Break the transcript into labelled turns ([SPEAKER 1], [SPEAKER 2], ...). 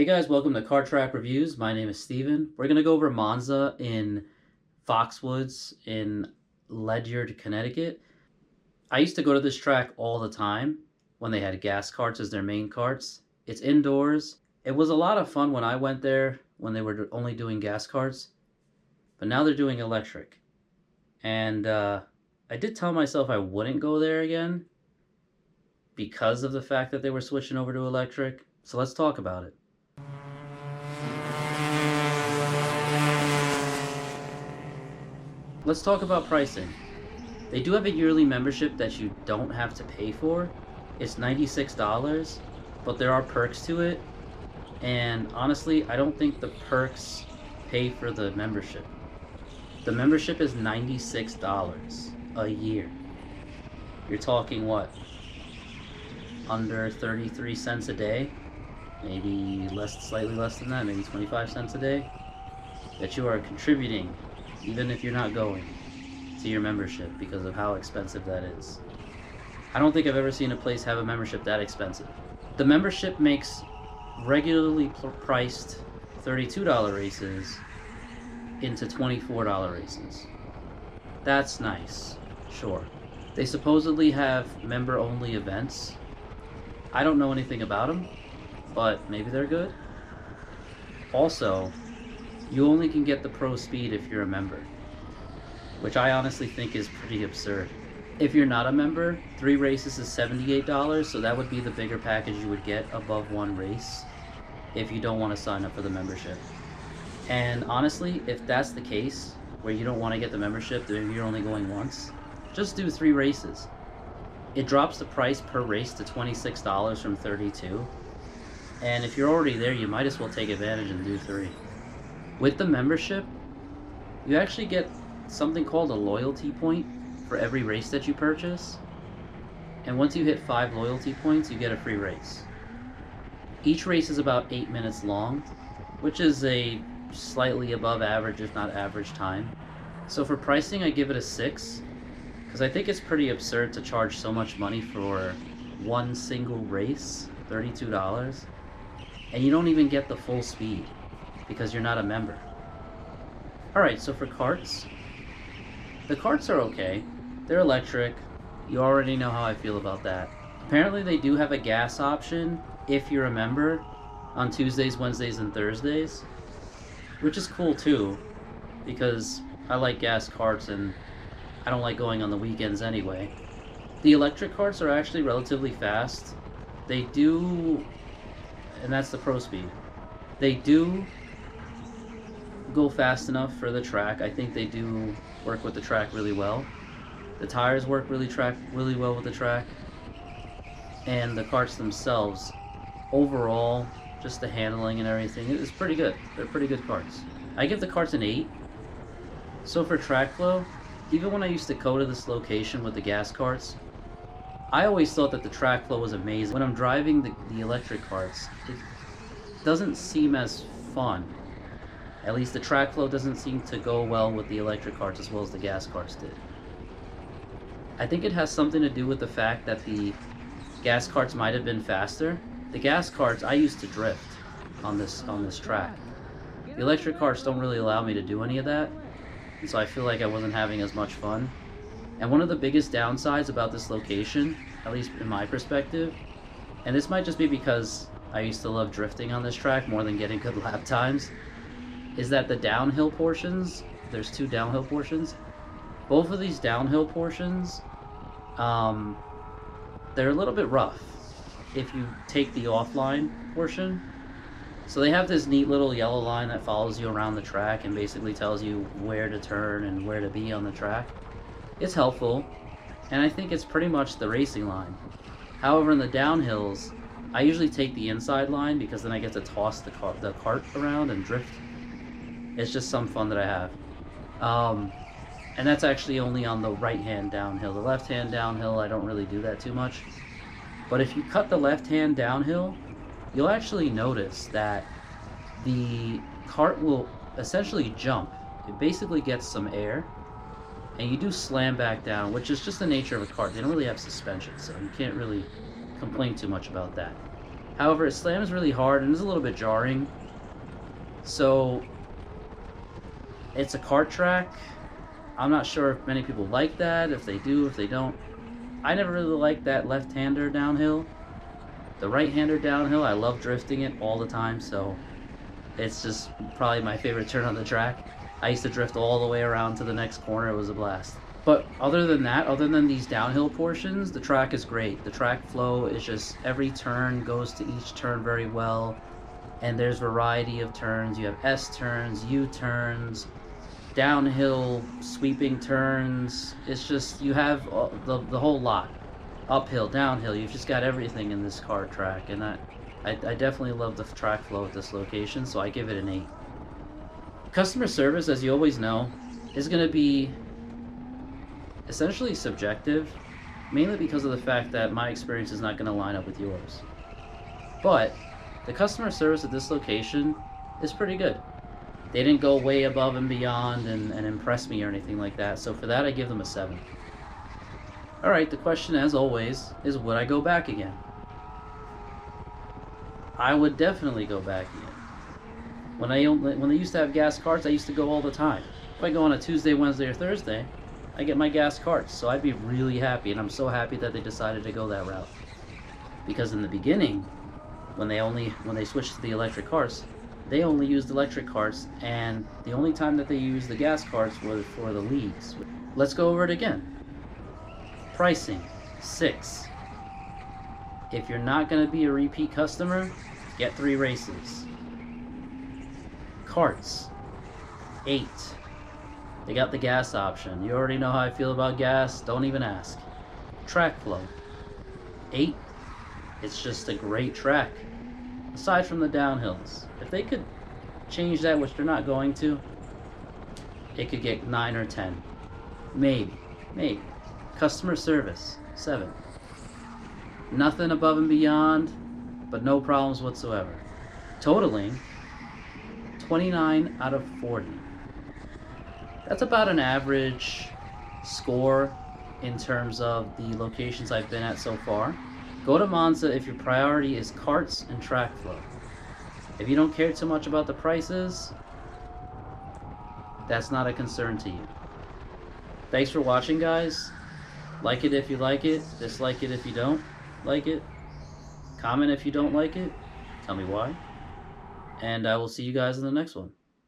[SPEAKER 1] Hey guys, welcome to Kart Track Reviews. My name is Steven. We're going to go over Monza in Foxwoods in Ledyard, Connecticut. I used to go to this track all the time when they had gas karts as their main karts. It's indoors. It was a lot of fun when I went there when they were only doing gas karts, but now they're doing electric. And I did tell myself I wouldn't go there again because of the fact that they were switching over to electric. So let's talk about it. Let's talk about pricing. They do have a yearly membership that you don't have to pay for. It's $96, but there are perks to it. And honestly, I don't think the perks pay for the membership. The membership is $96 a year. You're talking what? Under 33 cents a day? Maybe slightly less than that, maybe 25 cents a day that you are contributing, even if you're not going, to your membership because of how expensive that is. I don't think I've ever seen a place have a membership that expensive. The membership makes regularly priced $32 races into $24 races. That's nice, sure. They supposedly have member-only events. I don't know anything about them, but maybe they're good. Also, you only can get the pro speed if you're a member, which I honestly think is pretty absurd. If you're not a member, 3 races is $78, so that would be the bigger package you would get above 1 race if you don't want to sign up for the membership. And honestly, if that's the case, where you don't want to get the membership, then you're only going once, just do 3 races. It drops the price per race to $26 from $32. And if you're already there, you might as well take advantage and do 3. With the membership, you actually get something called a loyalty point for every race that you purchase. And once you hit 5 loyalty points, you get a free race. Each race is about 8 minutes long, which is a slightly above average, if not average time. So for pricing, I give it a 6, because I think it's pretty absurd to charge so much money for one single race, $32, and you don't even get the full speed because you're not a member. Alright, so for karts, the karts are okay. They're electric. You already know how I feel about that. Apparently they do have a gas option if you're a member on Tuesdays, Wednesdays, and Thursdays, which is cool too, because I like gas karts and I don't like going on the weekends anyway. The electric karts are actually relatively fast. They do, and that's the pro speed, they do go fast enough for the track. I think they do work with the track really well. The tires work really well with the track. And the karts themselves, overall, just the handling and everything, is pretty good. They're pretty good karts. I give the karts an 8. So for track flow, even when I used to go to this location with the gas karts, I always thought that the track flow was amazing. When I'm driving the electric karts, it doesn't seem as fun. At least the track flow doesn't seem to go well with the electric karts as well as the gas karts did. I think it has something to do with the fact that the gas karts might have been faster. The gas karts, I used to drift on this track. The electric karts don't really allow me to do any of that, and so I feel like I wasn't having as much fun. And one of the biggest downsides about this location, at least in my perspective, and this might just be because I used to love drifting on this track more than getting good lap times, is that the downhill portions, there's 2 downhill portions, both of these downhill portions, they're a little bit rough if you take the offline portion. So they have this neat little yellow line that follows you around the track and basically tells you where to turn and where to be on the track. It's helpful, and I think it's pretty much the racing line. However, in the downhills, I usually take the inside line because then I get to toss the cart around and drift. It's just some fun that I have. And that's actually only on the right-hand downhill. The left-hand downhill, I don't really do that too much. But if you cut the left-hand downhill, you'll actually notice that the cart will essentially jump. It basically gets some air, and you do slam back down, which is just the nature of a kart. They don't really have suspension, so you can't really complain too much about that. However, it slams really hard and is a little bit jarring. So it's a kart track. I'm not sure if many people like that, if they do, if they don't. I never really liked that left-hander downhill. The right-hander downhill, I love drifting it all the time, so it's just probably my favorite turn on the track. I used to drift all the way around to the next corner. It was a blast. But other than that, other than these downhill portions, the track is great. The track flow is just, every turn goes to each turn very well. And there's variety of turns. You have S turns, U turns, downhill sweeping turns. It's just, you have the whole lot. Uphill, downhill, you've just got everything in this kart track. And I definitely love the track flow at this location, so I give it an 8. Customer service, as you always know, is going to be essentially subjective, mainly because of the fact that my experience is not going to line up with yours. But the customer service at this location is pretty good. They didn't go way above and beyond and impress me or anything like that, so for that I give them a 7. Alright, the question as always is, would I go back again? I would definitely go back again. When they used to have gas carts, I used to go all the time. If I go on a Tuesday, Wednesday, or Thursday, I get my gas carts, so I'd be really happy, and I'm so happy that they decided to go that route. Because in the beginning, when they switched to the electric carts, they only used electric carts, and the only time that they used the gas carts was for the leagues. Let's go over it again. Pricing, 6. If you're not going to be a repeat customer, get 3 races. Karts, 8. They got the gas option. You already know how I feel about gas, don't even ask. Track flow, 8. It's just a great track. Aside from the downhills, if they could change that, which they're not going to, it could get 9 or 10. Maybe. Customer service, 7. Nothing above and beyond, but no problems whatsoever. Totaling 29 out of 40. That's about an average score in terms of the locations I've been at so far. Go to Monza if your priority is karts and track flow. If you don't care too much about the prices, that's not a concern to you. Thanks for watching, guys. Like it if you like it, dislike it if you don't like it, comment if you don't like it, tell me why, and I will see you guys in the next one.